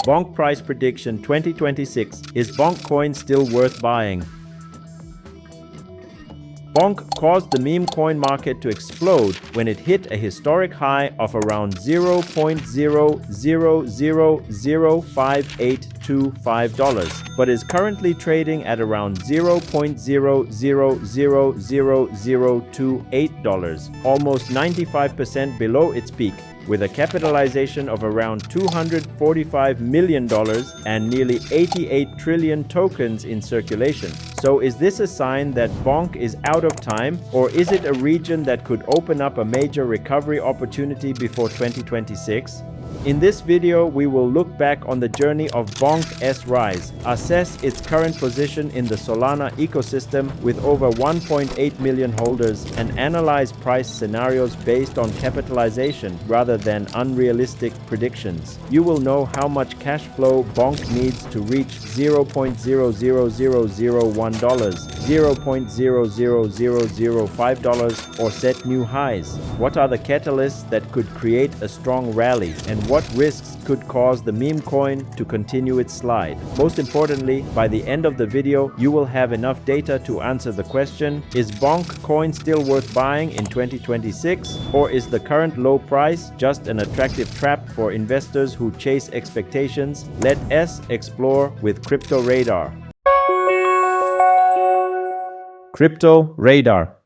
BONK Price Prediction 2026. Is BONK Coin still worth buying? BONK caused the meme coin market to explode when it hit a historic high of around $0.0005825, but is currently trading at around $0.0000028, almost 95% below its peak, with a capitalization of around $245 million and nearly 88 trillion tokens in circulation. So is this a sign that BONK is out of time, or is it a region that could open up a major recovery opportunity before 2026? In this video, we will look back on the journey of BONK's rise, assess its current position in the Solana ecosystem with over 1.8 million holders, and analyze price scenarios based on capitalization rather than unrealistic predictions. You will know how much cash flow BONK needs to reach $0.00001, $0.00005, or set new highs. What are the catalysts that could create a strong rally, and what risks could cause the meme coin to continue its slide? Most importantly, by the end of the video, you will have enough data to answer the question, is BONK coin still worth buying in 2026, or is the current low price just an attractive trap for investors who chase expectations? Let us explore with Crypto Radar. Crypto Radar.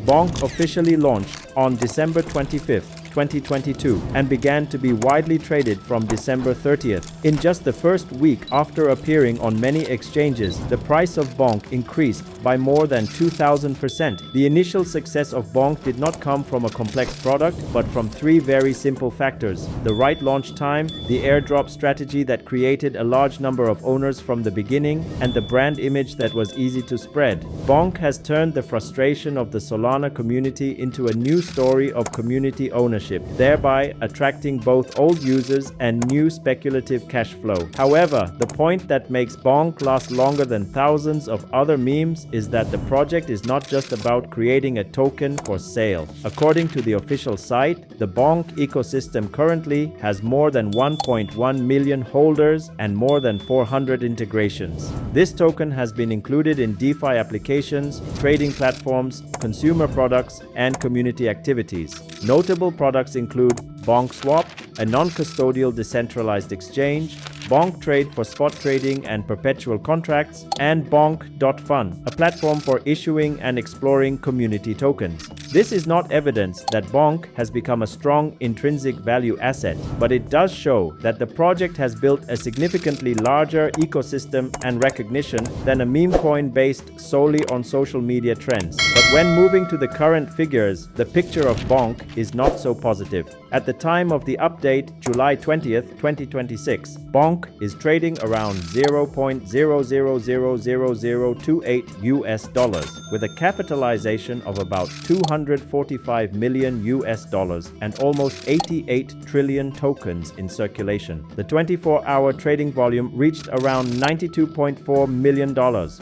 BONK officially launched on December 25th, 2022, and began to be widely traded from December 30th. In just the first week after appearing on many exchanges, the price of BONK increased by more than 2,000%. The initial success of BONK did not come from a complex product, but from three very simple factors: the right launch time, the airdrop strategy that created a large number of owners from the beginning, and the brand image that was easy to spread. BONK has turned the frustration of the Solana community into a new story of community ownership, thereby attracting both old users and new speculative cash flow. However, the point that makes BONK last longer than thousands of other memes is that the project is not just about creating a token for sale. According to the official site, the BONK ecosystem currently has more than 1.1 million holders and more than 400 integrations. This token has been included in DeFi applications, trading platforms, consumer products, and community activities. Notable products include BONK Swap, a non-custodial decentralized exchange, BONK Trade for spot trading and perpetual contracts, and BONK.fun, a platform for issuing and exploring community tokens. This is not evidence that BONK has become a strong intrinsic value asset, but it does show that the project has built a significantly larger ecosystem and recognition than a meme coin based solely on social media trends. But when moving to the current figures, the picture of BONK is not so positive. At the time of the update, July 20th, 2026, BONK is trading around $0.0000028 with a capitalization of about $245 million and almost 88 trillion tokens in circulation. The 24-hour trading volume reached around $92.4 million,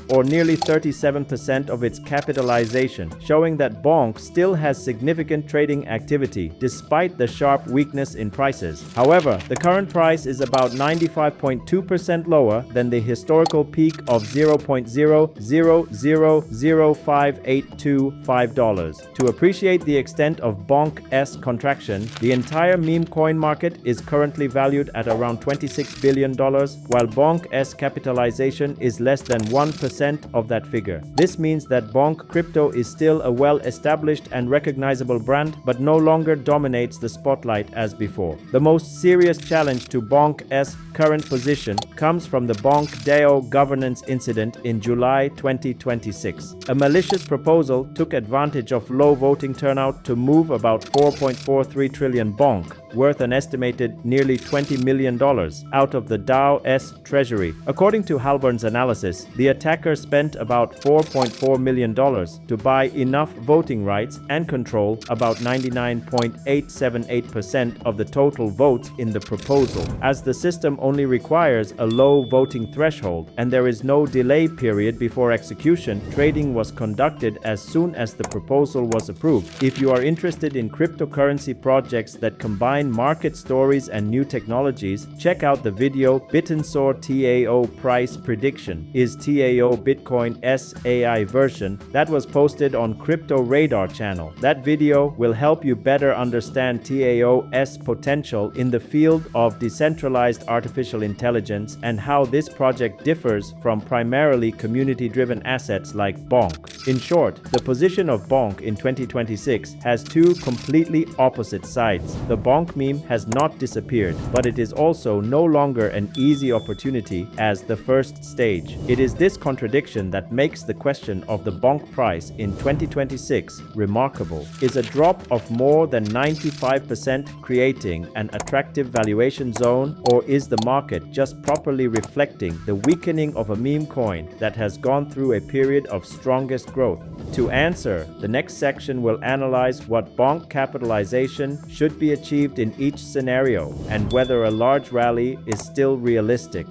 or nearly 37% of its capitalization, showing that BONK still has significant trading activity despite the sharp weakness in prices. However, the current price is about 95.2% lower than the historical peak of $0.0000585. To appreciate the extent of BONK's contraction, the entire meme coin market is currently valued at around $26 billion, while BONK's capitalization is less than 1% of that figure. This means that BONK Crypto is still a well-established and recognizable brand, but no longer dominates the spotlight as before. The most serious challenge to BONK's current position comes from the BONK DAO governance incident in July 2026. A malicious proposal took advantage of low voting turnout to move about 4.43 trillion BONK, worth an estimated nearly $20 million, out of the DAO's treasury. According to Halbern's analysis, the attacker spent about $4.4 million to buy enough voting rights and control about 99.878% of the total votes in the proposal. As the system only requires a low voting threshold and there is no delay period before execution, trading was conducted as soon as the proposal was approved. If you are interested in cryptocurrency projects that combine market stories and new technologies, check out the video Bitensor TAO Price Prediction is TAO Bitcoin's AI version that was posted on Crypto Radar channel. That video will help you better understand TAO's potential in the field of decentralized artificial intelligence and how this project differs from primarily community-driven assets like BONK. In short, the position of BONK in 2026 has two completely opposite sides. The BONK meme has not disappeared, but it is also no longer an easy opportunity as the first stage. It is this contradiction that makes the question of the BONK price in 2026 remarkable. Is a drop of more than 95% creating an attractive valuation zone, or is the market just properly reflecting the weakening of a meme coin that has gone through a period of strongest growth? To answer, the next section will analyze what BONK capitalization should be achieved in each scenario and whether a large rally is still realistic.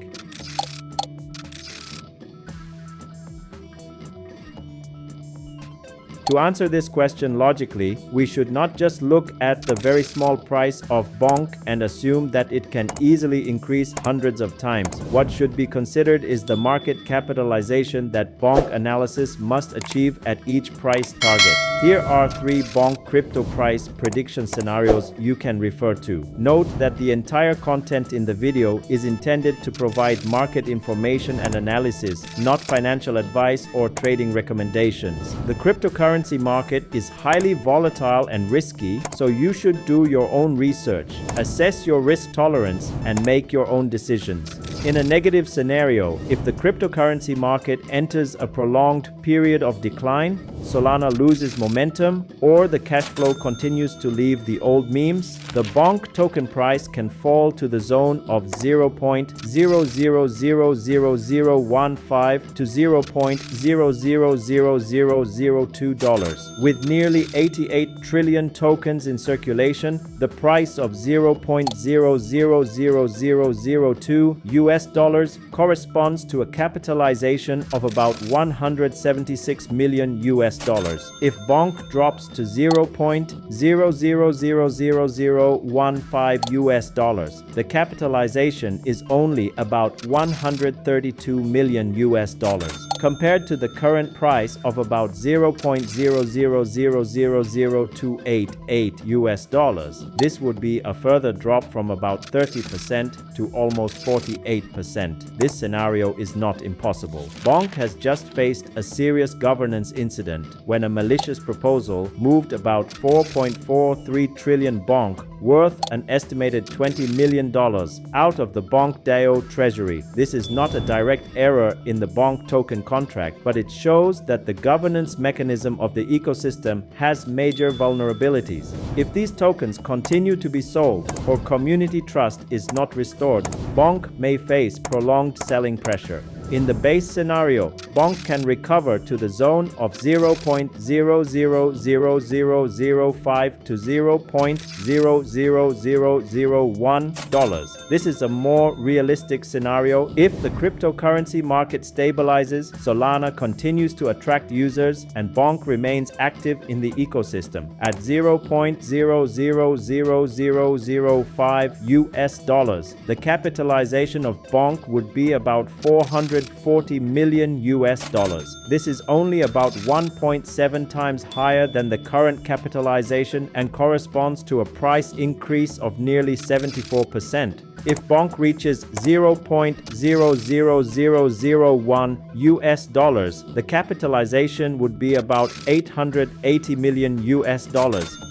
To answer this question logically, we should not just look at the very small price of BONK and assume that it can easily increase hundreds of times. What should be considered is the market capitalization that BONK analysis must achieve at each price target. Here are 3 BONK crypto price prediction scenarios you can refer to. Note that the entire content in the video is intended to provide market information and analysis, not financial advice or trading recommendations. The cryptocurrency market is highly volatile and risky, so you should do your own research, assess your risk tolerance, and make your own decisions. In a negative scenario, if the cryptocurrency market enters a prolonged period of decline, Solana loses momentum, or the cash flow continues to leave the old memes, the BONK token price can fall to the zone of 0.000015 to $0.000002. With nearly 88 trillion tokens in circulation, the price of $0.000002 corresponds to a capitalization of about $176 million. If BONK drops to $0.000015, the capitalization is only about $132 million. Compared to the current price of about $0.00000288, this would be a further drop from about 30% to almost 48%. This scenario is not impossible. BONK has just faced a serious governance incident when a malicious proposal moved about 4.43 trillion BONK, worth an estimated $20 million, out of the BONK DAO treasury. This is not a direct error in the BONK token contract, but it shows that the governance mechanism of the ecosystem has major vulnerabilities. If these tokens continue to be sold or community trust is not restored, BONK may face prolonged selling pressure. In the base scenario, BONK can recover to the zone of $0.000005 to $0.00001. This is a more realistic scenario. If the cryptocurrency market stabilizes, Solana continues to attract users, and BONK remains active in the ecosystem. At $0.000005, the capitalization of BONK would be about $440 million. This is only about 1.7 times higher than the current capitalization and corresponds to a price increase of nearly 74%. If BONK reaches $0.00001, the capitalization would be about $880 million.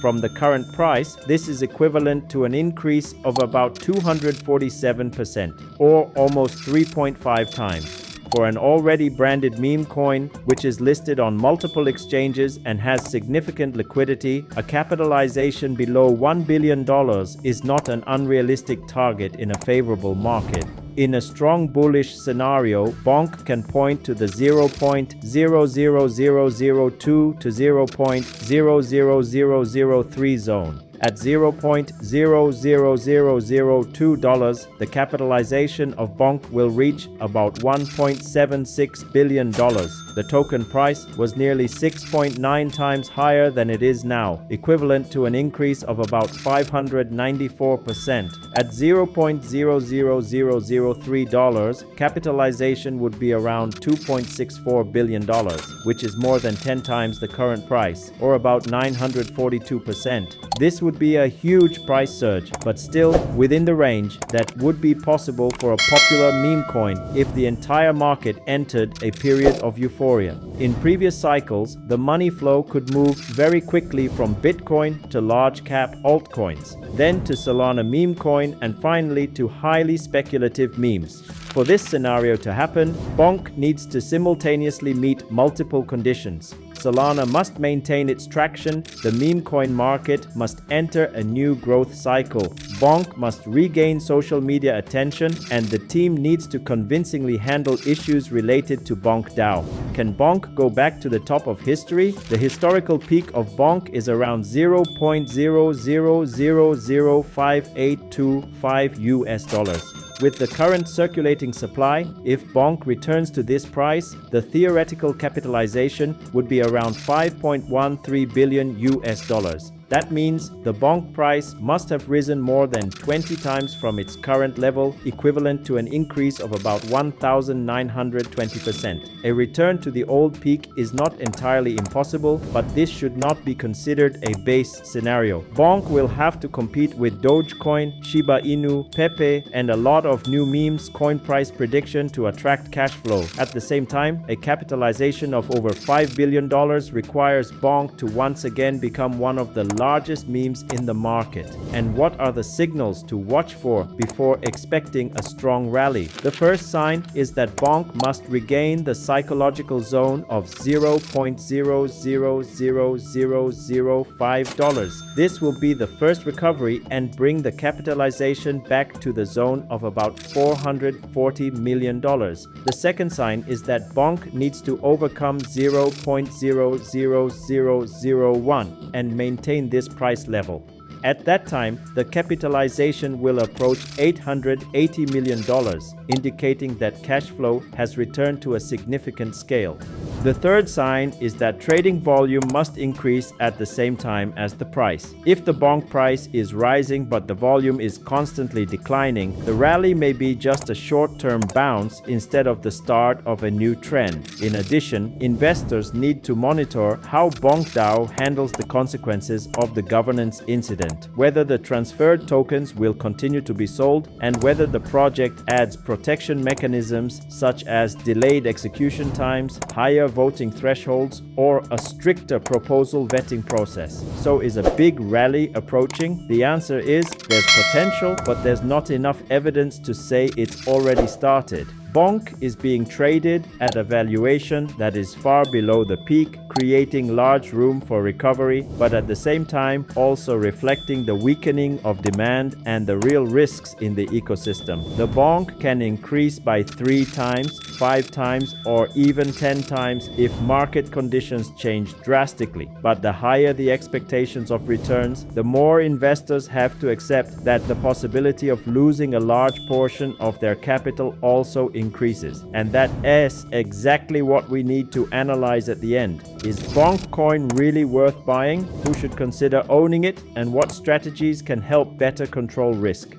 From the current price, this is equivalent to an increase of about 247%, or almost 3.5 times. For an already branded meme coin, which is listed on multiple exchanges and has significant liquidity, a capitalization below $1 billion is not an unrealistic target in a favorable market. In a strong bullish scenario, BONK can point to the 0.00002 to 0.00003 zone. At $0.00002, the capitalization of BONK will reach about $1.76 billion. The token price was nearly 6.9 times higher than it is now, equivalent to an increase of about 594%. At $0.00003, capitalization would be around $2.64 billion, which is more than 10 times the current price, or about 942%. This would be a huge price surge, but still within the range that would be possible for a popular meme coin if the entire market entered a period of euphoria. In previous cycles, the money flow could move very quickly from Bitcoin to large-cap altcoins, then to Solana meme coin, and finally to highly speculative memes. For this scenario to happen, BONK needs to simultaneously meet multiple conditions. Solana must maintain its traction, the meme coin market must enter a new growth cycle, BONK must regain social media attention, and the team needs to convincingly handle issues related to BONK DAO. Can BONK go back to the top of history? The historical peak of BONK is around $0.0000585 With the current circulating supply, if BONK returns to this price, the theoretical capitalization would be around $5.13 billion. That means the BONK price must have risen more than 20 times from its current level, equivalent to an increase of about 1,920%. A return to the old peak is not entirely impossible, but this should not be considered a base scenario. BONK will have to compete with Dogecoin, Shiba Inu, Pepe, and a lot of new memes coin price prediction to attract cash flow. At the same time, a capitalization of over $5 billion requires BONK to once again become one of the largest memes in the market. And what are the signals to watch for before expecting a strong rally? The first sign is that BONK must regain the psychological zone of $0.00005. This will be the first recovery and bring the capitalization back to the zone of about $440 million. The second sign is that BONK needs to overcome $0.00001 and maintain this price level. At that time, the capitalization will approach $880 million, indicating that cash flow has returned to a significant scale. The third sign is that trading volume must increase at the same time as the price. If the BONK price is rising but the volume is constantly declining, the rally may be just a short-term bounce instead of the start of a new trend. In addition, investors need to monitor how BONK DAO handles the consequences of the governance incident, whether the transferred tokens will continue to be sold, and whether the project adds protection mechanisms such as delayed execution times, higher voting thresholds, or a stricter proposal vetting process. So is a big rally approaching? The answer is there's potential, but there's not enough evidence to say it's already started. BONK is being traded at a valuation that is far below the peak, creating large room for recovery, but at the same time also reflecting the weakening of demand and the real risks in the ecosystem. The BONK can increase by 3 times, 5 times, or even 10 times if market conditions change drastically. But the higher the expectations of returns, the more investors have to accept that the possibility of losing a large portion of their capital also increases. And that is exactly what we need to analyze at the end. Is BONK Coin really worth buying? Who should consider owning it? And what strategies can help better control risk?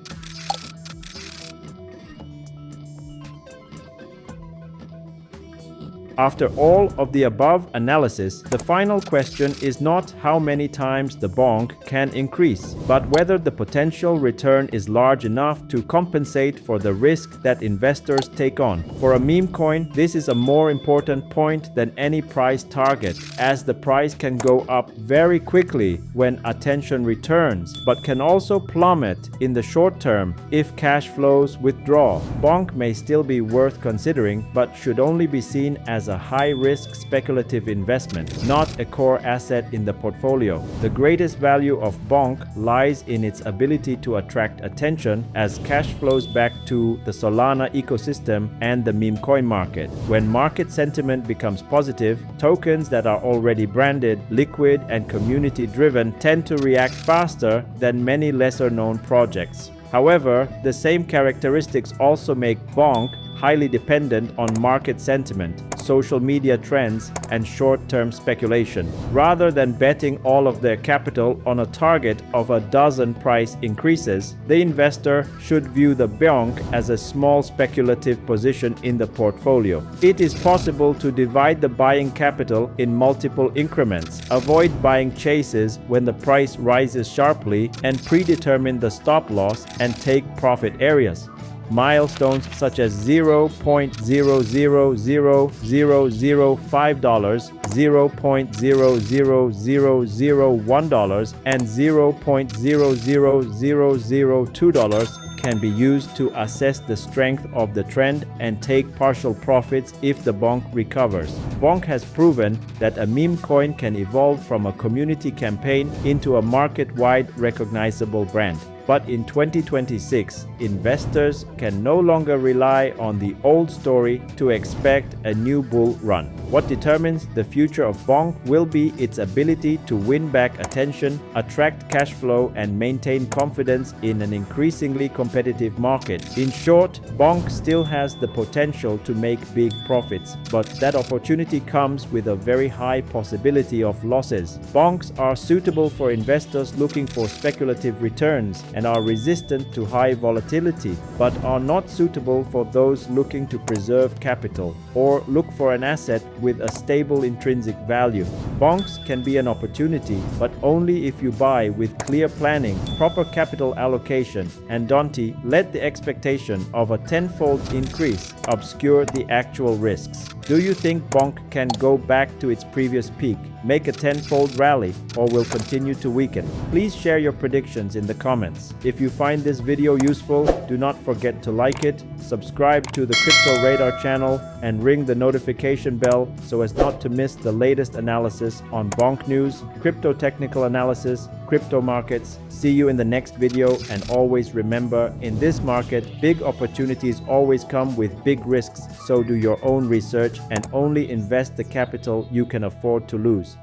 After all of the above analysis, the final question is not how many times the BONK can increase, but whether the potential return is large enough to compensate for the risk that investors take on. For a meme coin, this is a more important point than any price target, as the price can go up very quickly when attention returns, but can also plummet in the short term if cash flows withdraw. BONK may still be worth considering, but should only be seen as a high-risk speculative investment, not a core asset in the portfolio. The greatest value of BONK lies in its ability to attract attention as cash flows back to the Solana ecosystem and the meme coin market. When market sentiment becomes positive, tokens that are already branded, liquid, and community-driven tend to react faster than many lesser-known projects. However, the same characteristics also make BONK highly dependent on market sentiment, social media trends, and short-term speculation. Rather than betting all of their capital on a target of a dozen price increases, the investor should view the BONK as a small speculative position in the portfolio. It is possible to divide the buying capital in multiple increments, avoid buying chases when the price rises sharply, and predetermine the stop loss and take profit areas. Milestones such as $0.000005, $0.00001, and $0.00002 can be used to assess the strength of the trend and take partial profits if the BONK recovers. BONK has proven that a meme coin can evolve from a community campaign into a market-wide recognizable brand. But in 2026, investors can no longer rely on the old story to expect a new bull run. What determines the future of BONK will be its ability to win back attention, attract cash flow, and maintain confidence in an increasingly competitive market. In short, BONK still has the potential to make big profits, but that opportunity comes with a very high possibility of losses. BONKs are suitable for investors looking for speculative returns and are resistant to high volatility, but are not suitable for those looking to preserve capital or look for an asset with a stable intrinsic value. BONKs can be an opportunity, but only if you buy with clear planning, proper capital allocation, and don't let the expectation of a tenfold increase obscure the actual risks. Do you think BONK can go back to its previous peak, make a tenfold rally, or will continue to weaken? Please share your predictions in the comments. If you find this video useful, do not forget to like it, subscribe to the Crypto Radar channel, and ring the notification bell so as not to miss the latest analysis on BONK news, crypto technical analysis, crypto markets. See you in the next video, and always remember, in this market, big opportunities always come with big risks, so do your own research and only invest the capital you can afford to lose.